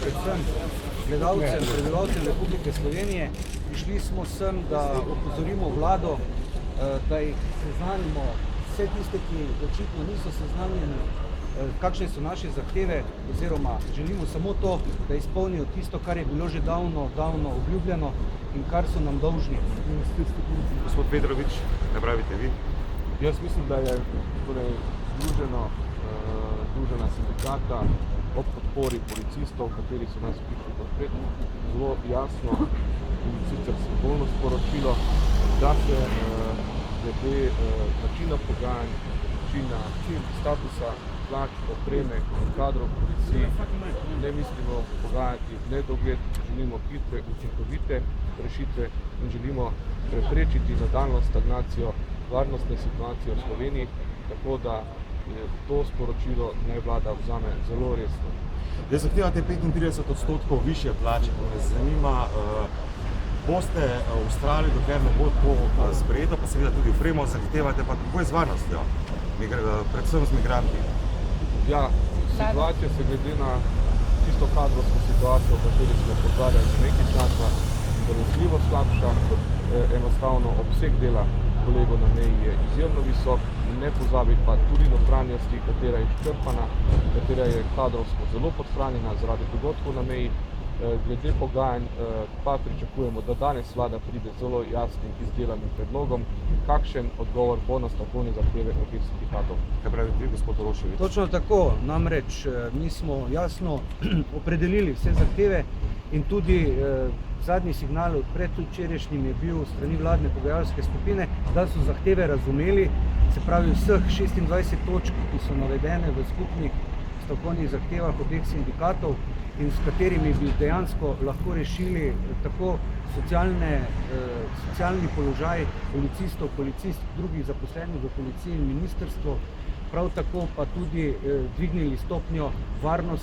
predvsem gledalcem, prebivalcem Republike Slovenije. Prišli smo sem, da opozorimo vlado, da jih seznanimo, vse tiste, ki očitno niso seznanjeni, kakšne so naše zahteve, oziroma želimo samo to, da izpolnijo tisto, kar je bilo že davno obljubljeno in kar so nam dolžni. Gospod Petrovič, kaj pravite vi? Jaz mislim, da je združena sindikata ob podpori policistov, kateri so nas prišli podpreti, zelo jasno in sicer simbolno sporočilo, da se glede načina pogajanj, načina statusa, plač, opreme in kadrov v policiji ne mislimo pogajati v nedogled, želimo hitre, učinkovite rešitve in želimo preprečiti nadaljnjo stagnacijo varnostne situacije v Sloveniji, tako da to sporočilo naj vlada vzame zelo resno. Zdaj zahtevate 35% višje plače, to me zanima, boste vztrajali, dokler ne bo to sprejeto, pa seveda tudi opremo zahtevate, pa kako je z varnostjo, predvsem z migranti? Ja, situacija se glede na čisto kadrovsko situacijo, o kateri smo pozarjali že nekaj časa, zanesljivo slabša, enostavno obseg dela kolegov na meji je izjemno visok in ne pozabiti pa tudi notranjosti, katera je izčrpana, katera je kadrovsko zelo podhranjena zaradi dogodkov na meji. Glede pogajanj pa pričakujemo, da danes vlada pride zelo jasnim izdelanim predlogom, kakšen odgovor bo na stavkovne zahteve obeh sindikatov. Kaj pravite vi, gospod Oroševič? Točno tako, namreč mi smo jasno opredelili vse zahteve in tudi zadnji signal predvčerajšnjim je bil strani vladne pogajalske skupine, da so zahteve razumeli, se pravi vseh 26 točk, ki so navedene v skupnih stavkovnih zahtevah obeh sindikatov in s katerimi bi dejansko lahko rešili tako socialni položaj policistov, drugih zaposlenih v policiji in ministrstvu, prav tako pa tudi dvignili stopnjo